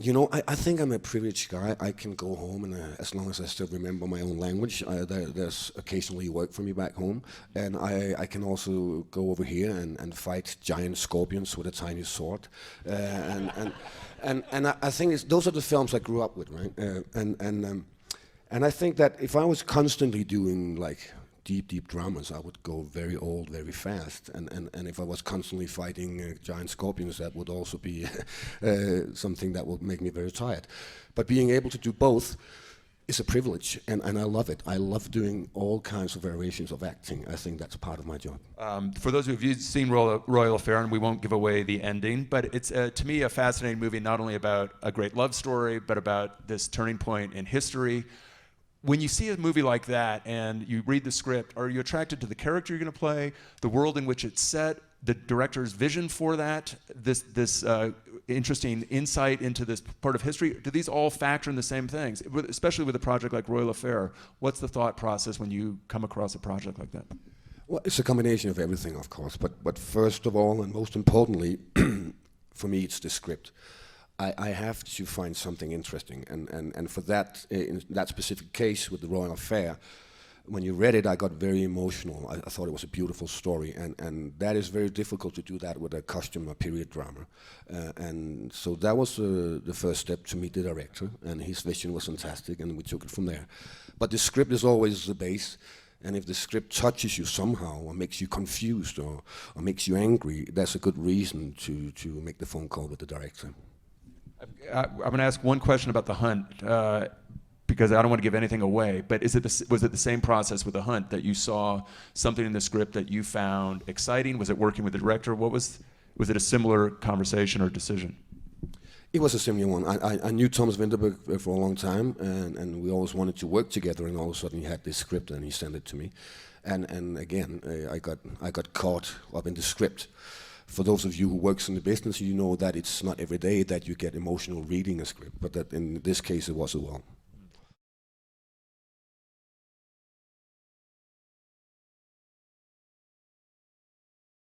You know, I think I'm a privileged guy. I can go home, and as long as I still remember my own language, there's occasionally work for me back home. And I can also go over here and fight giant scorpions with a tiny sword. And I think those are the films I grew up with, right? And I think that if I was constantly doing like deep dramas, I would go very old very fast. And if I was constantly fighting giant scorpions, that would also be something that would make me very tired. But being able to do both is a privilege, and I love it. I love doing all kinds of variations of acting. I think that's part of my job. For those of you who've seen Royal Affair, and we won't give away the ending, but it's to me a fascinating movie, not only about a great love story, but about this turning point in history. When you see a movie like that and you read the script, are you attracted to the character you're going to play, the world in which it's set, the director's vision for that, this interesting insight into this part of history? Do these all factor in the same things, especially with a project like Royal Affair? What's the thought process when you come across a project like that? Well, it's a combination of everything, of course, but first of all and most importantly, for me, it's the script. I have to find something interesting, and for that, in that specific case with the Royal Affair, when you read it, I got very emotional. I thought it was a beautiful story, and that is very difficult to do that with a costume or period drama. And so that was the first step, to meet the director, and his vision was fantastic, and we took it from there. But the script is always the base, and if the script touches you somehow, or makes you confused, or makes you angry, that's a good reason to make the phone call with the director. I'm going to ask one question about The Hunt, because I don't want to give anything away, but was it the same process with The Hunt, that you saw something in the script that you found exciting? Was it working with the director? Was it a similar conversation or decision? It was a similar one. I knew Thomas Vinterberg for a long time, and we always wanted to work together, and all of a sudden he had this script and he sent it to me. And again, I got caught up in the script. For those of you who works in the business, you know that it's not every day that you get emotional reading a script, but that in this case it was as well.